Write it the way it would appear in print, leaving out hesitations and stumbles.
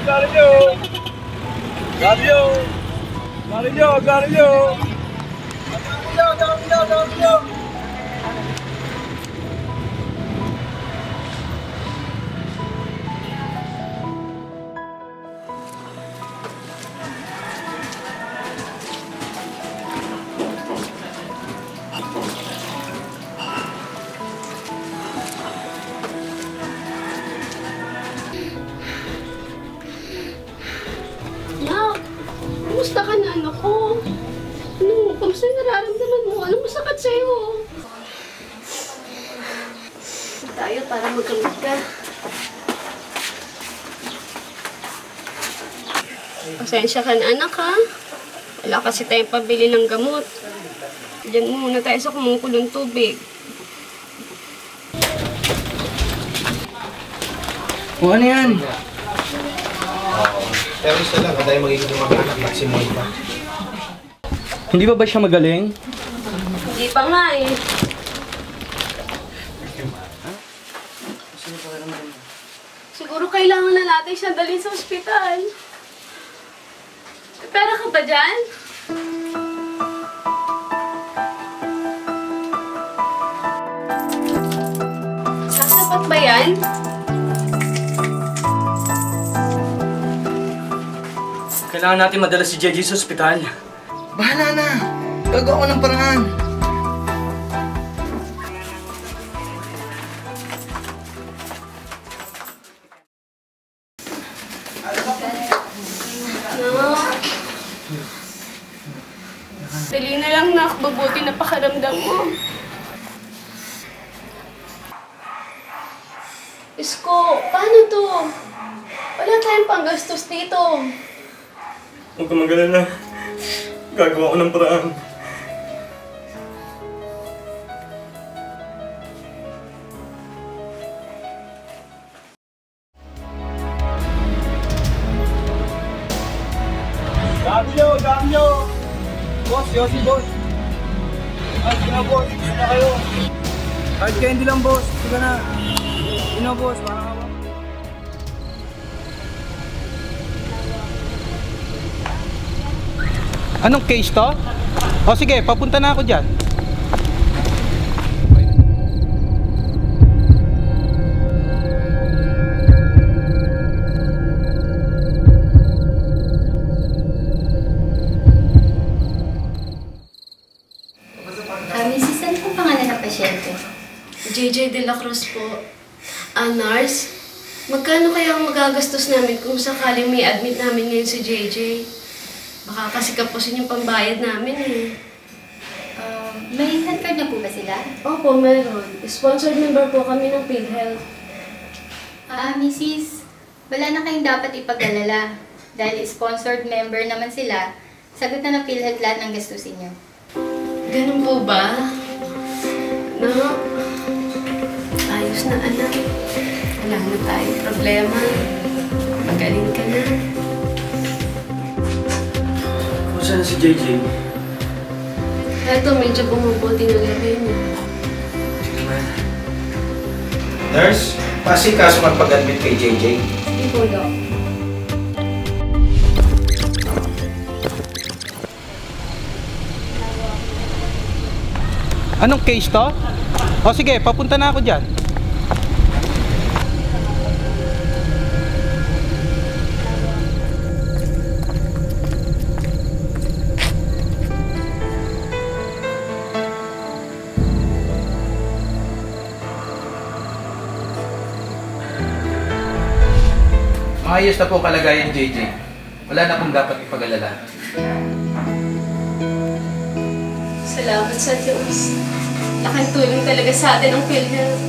Garillo! Garillo! Garillo! Garillo! Garillo! Kumusta ka na, anak ko? Kamusta yung nararamdaman mo? Anong masakit sa'yo? Tayo para magkamit ka. Pasensya ka na, anak, ha? Wala kasi tayong pabili ng gamot. Diyan muna tayo sa kumukulong tubig. O ano yan? Pero isa lang, dahil magiging mag-anak at si Moira. Hindi ba siya magaling? Hindi pa nga eh. Siguro kailangan na natin siya dalhin sa ospital. May pera ka ba dyan? Sasapat ba yan? Kailangan natin madala si JJ sa ospital. Bahala na! Gagawa ko ng paraan. Dali na lang, nak. Mabuti na pakaramdam mo. Isko, paano to? Wala tayong panggastos dito. Huwag ka mag-alala. Gagawa ko ng paraan. Garillo! Boss, Yossi, boss! Ay, sige na, boss. Sige na kayo. Kahit candy lang, boss. Sige na. Sige na, boss. Parang ako. Anong case to? O sige, papunta na ako dyan. Mrs. Ano pong pangalan ng pasyente? JJ De La Cruz po. Nurse, magkano kaya ang magagastos namin kung sakaling may admit namin ngayon si JJ? Baka kasi kapusin yung pambayad namin eh. May health card na po ba sila? Opo, meron. Sponsored member po kami ng PhilHealth. Mrs. Wala na kayong dapat ipag-alala. Dahil sponsored member naman sila, sagot na ng PhilHealth lahat ng gastusin niyo. Ganun po ba? No? Ayos na, anak. Wala na tayong problema. Magaling ka na. Kumusta na si JJ? Eto, medyo bumubuti na level niya. Sige man. Nurse, pasikaso magpag-admit kay JJ. Sige po, Doc. Anong case to? O sige, papunta na ako dyan. Maayos na po kalagayan, JJ. Wala na pong dapat ipag-alala. Salamat sa Diyos. Laking tulong talaga sa atin ang PhilHealth.